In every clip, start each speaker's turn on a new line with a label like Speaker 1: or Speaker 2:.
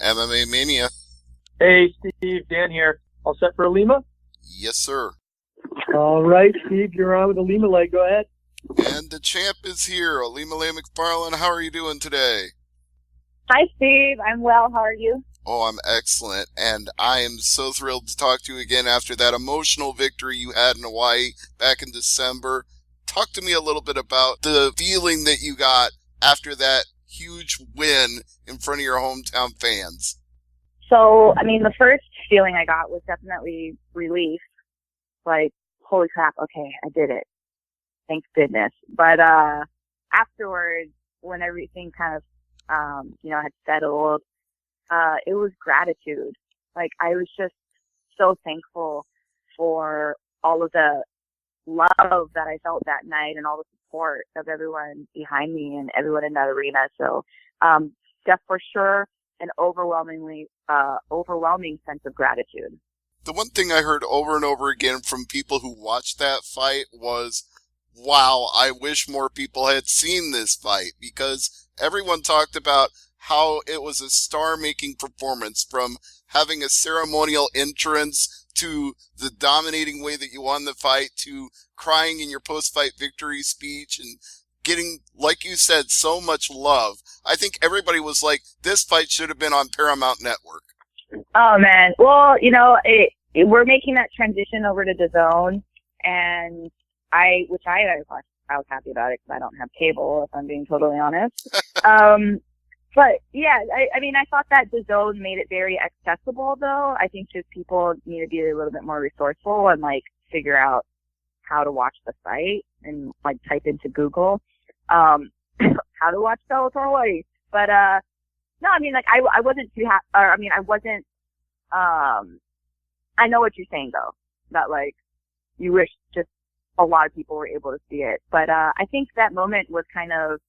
Speaker 1: MMA Mania.
Speaker 2: Hey, Steve, Dan here. All set for Ilima?
Speaker 1: Yes, sir.
Speaker 2: All right, Steve, you're on with Ilima-Lei. Go ahead.
Speaker 1: And the champ is here, Ilima-Lei Macfarlane. How are you doing today?
Speaker 3: Hi, Steve. I'm well. How are you?
Speaker 1: Oh, I'm excellent, and I am so thrilled to talk to you again after that emotional victory you had in Hawaii back in December. Talk to me a little bit about the feeling that you got after that huge win in front of your hometown fans.
Speaker 3: So, the first feeling I got was definitely relief. Like, holy crap, okay, I did it. Thank goodness. But afterwards, when everything kind of, had settled, it was gratitude. Like, I was just so thankful for all of the love that I felt that night and all the support of everyone behind me and everyone in that arena. So, just for sure, an overwhelming sense of gratitude.
Speaker 1: The one thing I heard over and over again from people who watched that fight was, wow, I wish more people had seen this fight, because everyone talked about how it was a star-making performance, from having a ceremonial entrance to the dominating way that you won the fight to crying in your post-fight victory speech and getting, like you said, so much love. I think everybody was like, this fight should have been on Paramount Network.
Speaker 3: Oh, man. Well, we're making that transition over to DAZN, and I was happy about it because I don't have cable, if I'm being totally honest. But yeah, I thought that DAZN made it very accessible, though. I think just people need to be a little bit more resourceful and figure out how to watch the fight and type into Google how to watch Bellator Hawaii. But no, I wasn't too happy. I wasn't. I know what you're saying, though, that you wish just a lot of people were able to see it. But I think that moment was kind of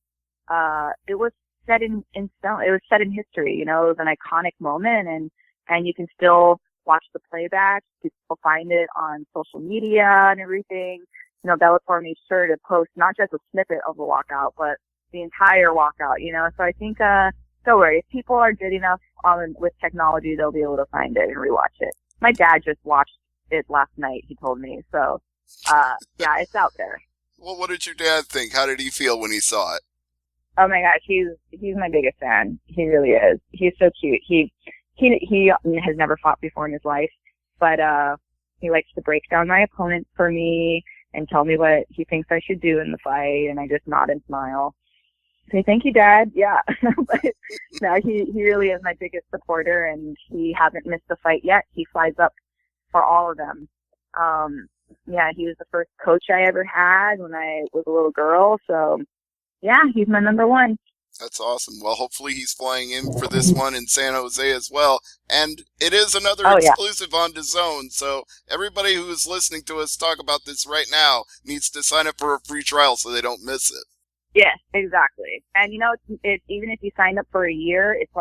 Speaker 3: it was set in stone. It was set in history. It was an iconic moment, and you can still watch the playback. You can still find it on social media and everything. Bellator made sure to post not just a snippet of the walkout, but the entire walkout. So I think don't worry, if people are good enough with technology, they'll be able to find it and rewatch it. My dad just watched it last night, he told me. So yeah, it's out there.
Speaker 1: Well, what did your dad think? How did he feel when he saw it?
Speaker 3: Oh my gosh, he's my biggest fan. He really is. He's so cute. He has never fought before in his life, but he likes to break down my opponent for me and tell me what he thinks I should do in the fight, and I just nod and smile. Say, thank you, Dad. Yeah. But no, he really is my biggest supporter, and he hasn't missed a fight yet. He flies up for all of them. Yeah, he was the first coach I ever had when I was a little girl, so yeah, he's my number one.
Speaker 1: That's awesome. Well, hopefully he's flying in for this one in San Jose as well. And it is another exclusive on DAZN, so everybody who is listening to us talk about this right now needs to sign up for a free trial so they don't miss it.
Speaker 3: Yes, exactly. And it's even if you sign up for a year, it's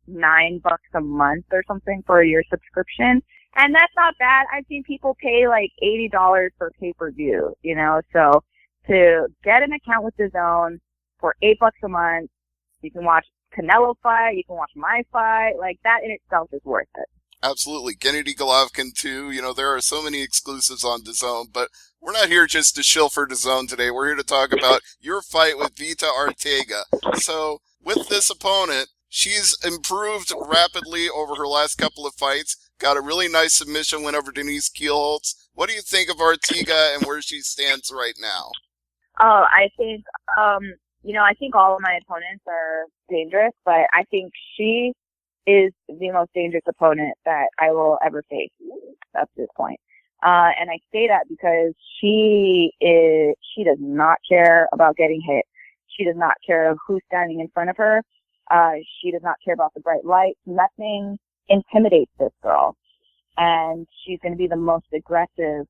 Speaker 3: $9 a month or something for a year subscription. And that's not bad. I've seen people pay $80 for pay-per-view, so to get an account with DAZN for $8 a month, you can watch Canelo fight, you can watch my fight, that in itself is worth it.
Speaker 1: Absolutely. Gennady Golovkin too. There are so many exclusives on DAZN, but we're not here just to shill for DAZN today. We're here to talk about your fight with Vita Arteaga. So with this opponent, she's improved rapidly over her last couple of fights. Got a really nice submission win over Denise Kielholtz. What do you think of Arteaga and where she stands right now?
Speaker 3: Oh, I think, I think all of my opponents are dangerous, but I think she is the most dangerous opponent that I will ever face up to this point. And I say that because she does not care about getting hit. She does not care who's standing in front of her. She does not care about the bright lights. Nothing intimidates this girl. And she's going to be the most aggressive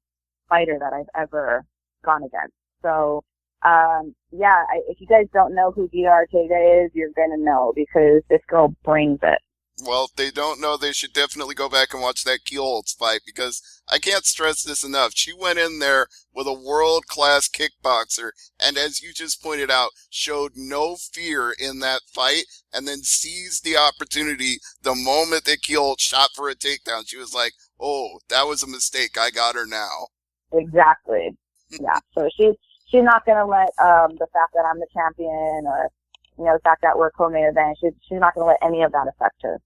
Speaker 3: fighter that I've ever gone against. So, if you guys don't know who Vita Arteaga is, you're going to know because this girl brings it.
Speaker 1: Well, if they don't know, they should definitely go back and watch that Keelholtz fight because I can't stress this enough. She went in there with a world-class kickboxer and, as you just pointed out, showed no fear in that fight and then seized the opportunity the moment that Keelholtz shot for a takedown. She was like, oh, that was a mistake. I got her now.
Speaker 3: Exactly. Yeah. So she's not gonna let the fact that I'm the champion or the fact that we're co-main event. She's not gonna let any of that affect her.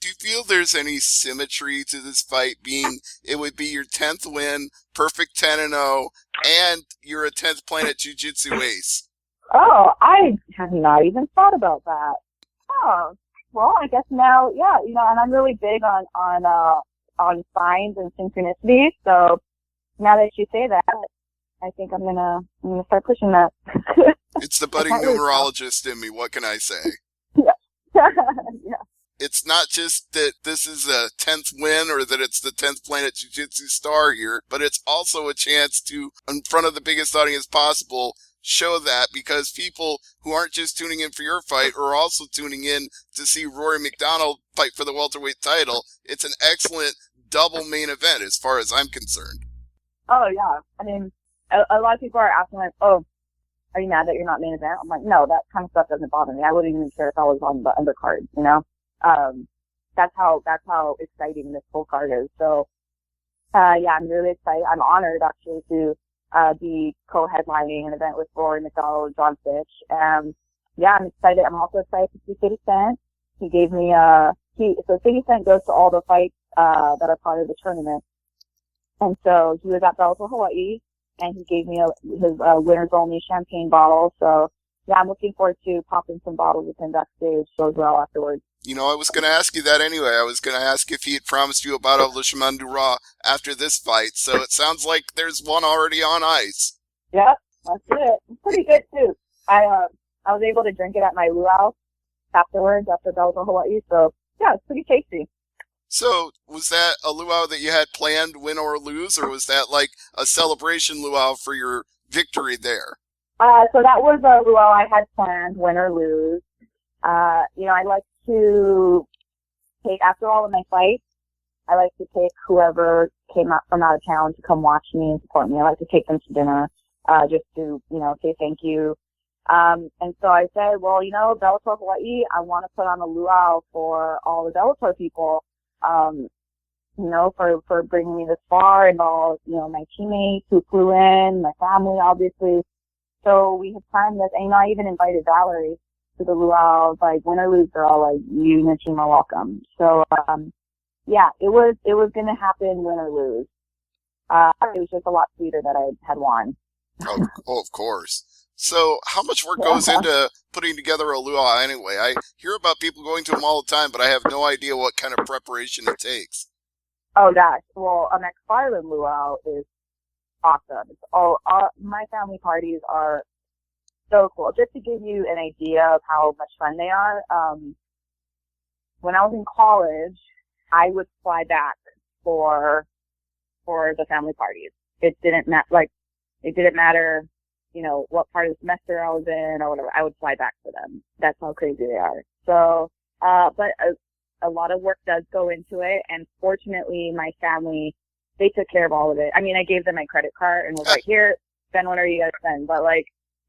Speaker 1: Do you feel there's any symmetry to this fight being it would be your 10th win, perfect 10-0, and you're a 10th Planet Jiu-Jitsu ace?
Speaker 3: Oh, I have not even thought about that. Oh, well, I guess now, yeah, and I'm really big on signs and synchronicity. So now that you say that, I think I'm gonna start pushing that.
Speaker 1: It's the budding numerologist in me. What can I say?
Speaker 3: Yeah. Yeah.
Speaker 1: It's not just that this is a 10th win or that it's the 10th Planet Jiu-Jitsu star here, but it's also a chance to, in front of the biggest audience possible, show that because people who aren't just tuning in for your fight are also tuning in to see Rory McDonald fight for the welterweight title. It's an excellent double main event as far as I'm concerned.
Speaker 3: Oh, yeah. I mean, a lot of people are asking, like, oh, are you mad that you're not main event? I'm like, no, that kind of stuff doesn't bother me. I wouldn't even care if I was on the undercard, That's how exciting this full card is. So, yeah, I'm really excited. I'm honored, actually, to be co-headlining an event with Rory McDonald, John Fitch. Yeah, I'm excited. I'm also excited to see 50 Cent. He gave me, so 50 Cent goes to all the fights, that are part of the tournament. And so he was at Bellator Hawaii, and he gave me his winner's only champagne bottle. So, yeah, I'm looking forward to popping some bottles with him backstage as well afterwards.
Speaker 1: I was going to ask you that anyway. I was going to ask if he had promised you a bottle of Le Chemin du Roi after this fight. So it sounds like there's one already on ice.
Speaker 3: Yep, that's it. It's pretty good, too. I was able to drink it at my Luau afterwards, after Bellator Hawaii. So, yeah, it's pretty tasty.
Speaker 1: So, was that a luau that you had planned, win or lose, or was that like a celebration luau for your victory there?
Speaker 3: So that was a luau I had planned, win or lose. I like to take, after all of my fights, I like to take whoever came out from out of town to come watch me and support me. I like to take them to dinner, just to, say thank you. And so I said, well, Bellator Hawaii, I want to put on a luau for all the Bellator people. For bringing me this far and all, my teammates who flew in, my family, obviously. So we had planned this, and I even invited Valerie to the luau. Like, win or lose, they're all like, you and your team are welcome. So, yeah, it was going to happen, win or lose. It was just a lot sweeter that I had won.
Speaker 1: Oh, of course. So how much work goes into putting together a luau anyway? I hear about people going to them all the time, but I have no idea what kind of preparation it takes.
Speaker 3: Oh, gosh. Well, a McFarlane luau is awesome. My family parties are so cool. Just to give you an idea of how much fun they are, when I was in college, I would fly back for the family parties. It didn't matter, what part of the semester I was in or whatever. I would fly back for them. That's how crazy they are. So, but a lot of work does go into it, and fortunately, my family, they took care of all of it. I mean, I gave them my credit card and was like, here, spend whatever you gotta spend. But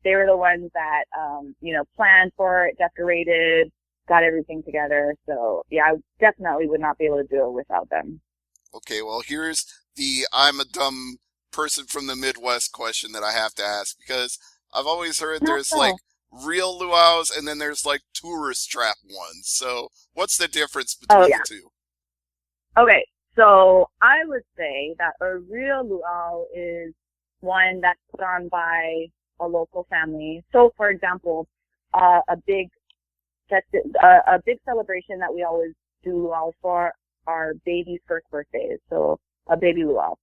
Speaker 3: they were the ones that, planned for it, decorated, got everything together. So yeah, I definitely would not be able to do it without them.
Speaker 1: Okay, well, here's the I'm a dumb person from the Midwest question that I have to ask, because I've always heard there's real luau's and then there's tourist trap ones. So what's the difference between the two?
Speaker 3: Okay, so I would say that a real luau is one that's put on by a local family. So, for example, a big celebration that we always do luau for our baby's first birthdays. So a baby luau.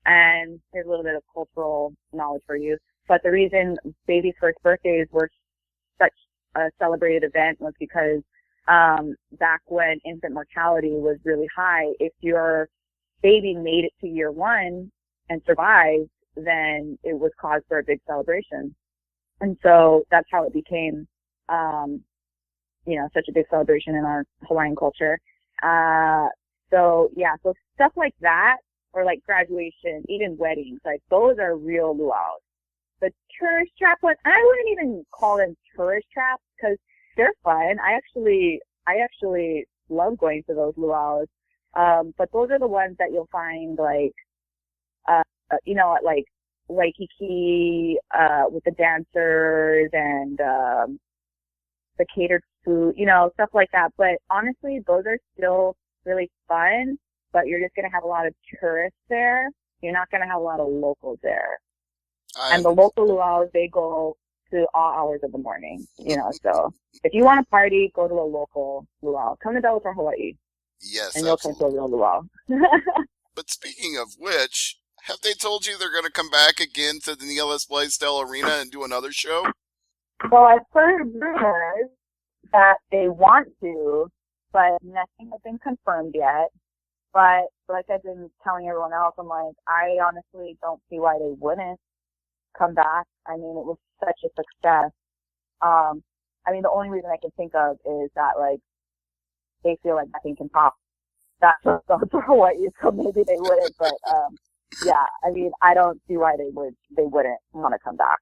Speaker 3: And here's a little bit of cultural knowledge for you. But the reason baby's first birthdays were such a celebrated event was because back when infant mortality was really high, if your baby made it to year one and survived, then it was cause for a big celebration. And so that's how it became, such a big celebration in our Hawaiian culture. So stuff like that, or like graduation, even weddings, like those are real luau's. The tourist trap ones, I wouldn't even call them tourist traps because they're fun. I actually love going to those luau's. But those are the ones that you'll find like, at like Waikiki, with the dancers and, the catered food, stuff like that. But honestly, those are still really fun, but you're just going to have a lot of tourists there. You're not going to have a lot of locals there. And the local luau's, they go to all hours of the morning, so if you want to party, go to a local luau. Come to Bellator, Hawaii.
Speaker 1: Yes,
Speaker 3: and you'll come to a real luau.
Speaker 1: But speaking of which, have they told you they're going to come back again to the Neil S. Blaisdell Arena and do another show?
Speaker 3: Well, I've heard rumors that they want to, but nothing has been confirmed yet. But like I've been telling everyone else, I'm like, I honestly don't see why they wouldn't come back. I mean, it was such a success. The only reason I can think of is that, like, they feel like nothing can top that for Hawaii, so maybe they wouldn't. But, I don't see why they wouldn't want to come back.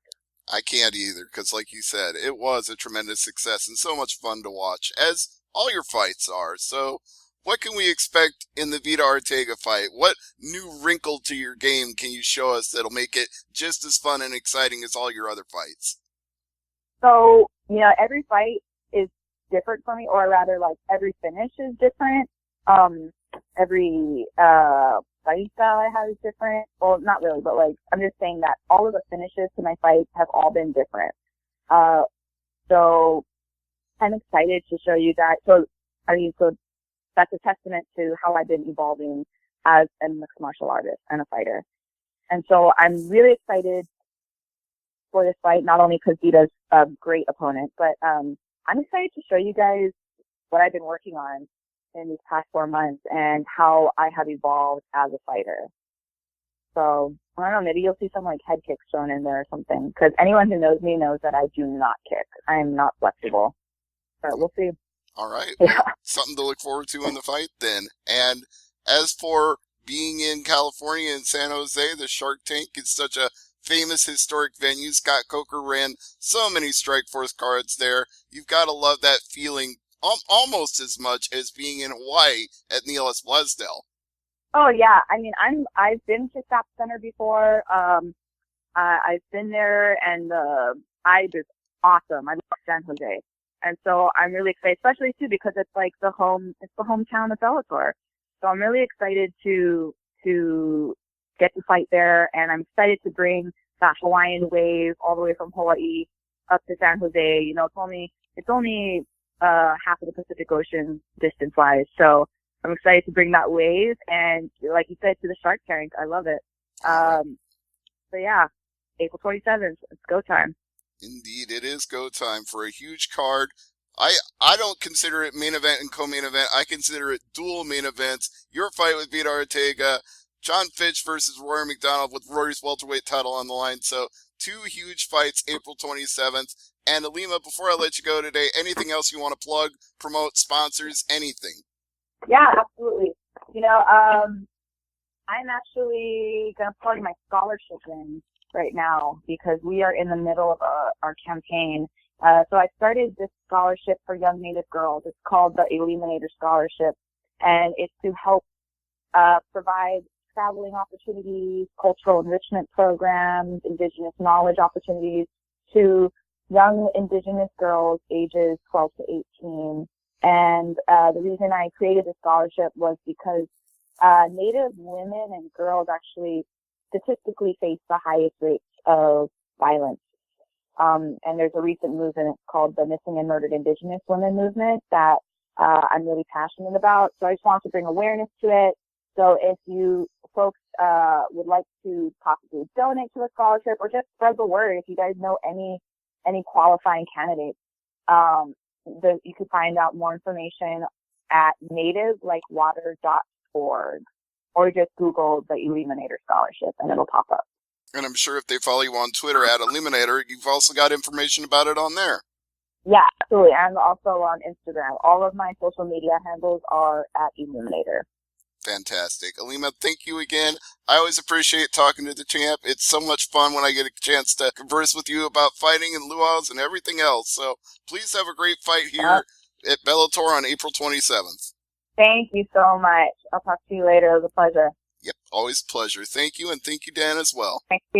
Speaker 1: I can't either, because like you said, it was a tremendous success and so much fun to watch, as all your fights are. So what can we expect in the Vita Ortega fight? What new wrinkle to your game can you show us that'll make it just as fun and exciting as all your other fights?
Speaker 3: So, every fight is different for me, or rather, like, every finish is different. Every fighting style I have is different. Well, not really, but, like, I'm just saying that all of the finishes to my fights have all been different. So I'm excited to show you that. So that's a testament to how I've been evolving as a mixed martial artist and a fighter. And so I'm really excited for this fight, not only because Vita's a great opponent, but I'm excited to show you guys what I've been working on in these past 4 months and how I have evolved as a fighter. So, I don't know, maybe you'll see some like head kicks thrown in there or something, because anyone who knows me knows that I do not kick. I am not flexible. But we'll see.
Speaker 1: All right.
Speaker 3: Yeah.
Speaker 1: Well, something to look forward to in the fight then. And as for being in California and San Jose, the Shark Tank is such a famous historic venue. Scott Coker ran so many Strikeforce cards there. You've got to love that feeling almost as much as being in Hawaii at Neil S. Blaisdell.
Speaker 3: Oh yeah, I've been to Stop Center before. I've been there, and the vibe is awesome. I love San Jose, and so I'm really excited, especially too because it's like the hometown of Bellator. So I'm really excited to get to fight there, and I'm excited to bring that Hawaiian wave all the way from Hawaii up to San Jose. It's only half of the Pacific Ocean distance-wise, so I'm excited to bring that wave, and like you said, to the Shark Tank. I love it. So yeah, April 27th, it's go time.
Speaker 1: Indeed, it is go time for a huge card. I don't consider it main event and co-main event. I consider it dual main events. Your fight with Vita Ortega, John Fitch versus Rory McDonald with Rory's welterweight title on the line. So 2 huge fights, April 27th. And Ilima, before I let you go today, anything else you want to plug, promote, sponsors, anything?
Speaker 3: Yeah, absolutely. I'm actually going to plug my scholarship in right now because we are in the middle of our campaign. So I started this scholarship for young Native girls. It's called the Illumina Scholarship, and it's to help provide traveling opportunities, cultural enrichment programs, Indigenous knowledge opportunities to young Indigenous girls ages 12 to 18. And the reason I created the scholarship was because Native women and girls actually statistically face the highest rates of violence. And there's a recent movement called the Missing and Murdered Indigenous Women movement that I'm really passionate about. So I just wanted to bring awareness to it. So if you folks would like to possibly donate to a scholarship or just spread the word, if you guys know any qualifying candidates, you can find out more information at nativelikewater.org or just Google the Illuminator Scholarship and it'll pop up.
Speaker 1: And I'm sure if they follow you on Twitter at Illuminator, you've also got information about it on there.
Speaker 3: Yeah, absolutely. I'm also on Instagram. All of my social media handles are at Illuminator.
Speaker 1: Fantastic. Ilima, thank you again. I always appreciate talking to the champ. It's so much fun when I get a chance to converse with you about fighting and luau's and everything else. So please have a great fight here at Bellator on April 27th.
Speaker 3: Thank you so much. I'll talk to you later. It was a pleasure.
Speaker 1: Yep, always a pleasure. Thank you, and thank you, Dan, as well.
Speaker 3: Thank you.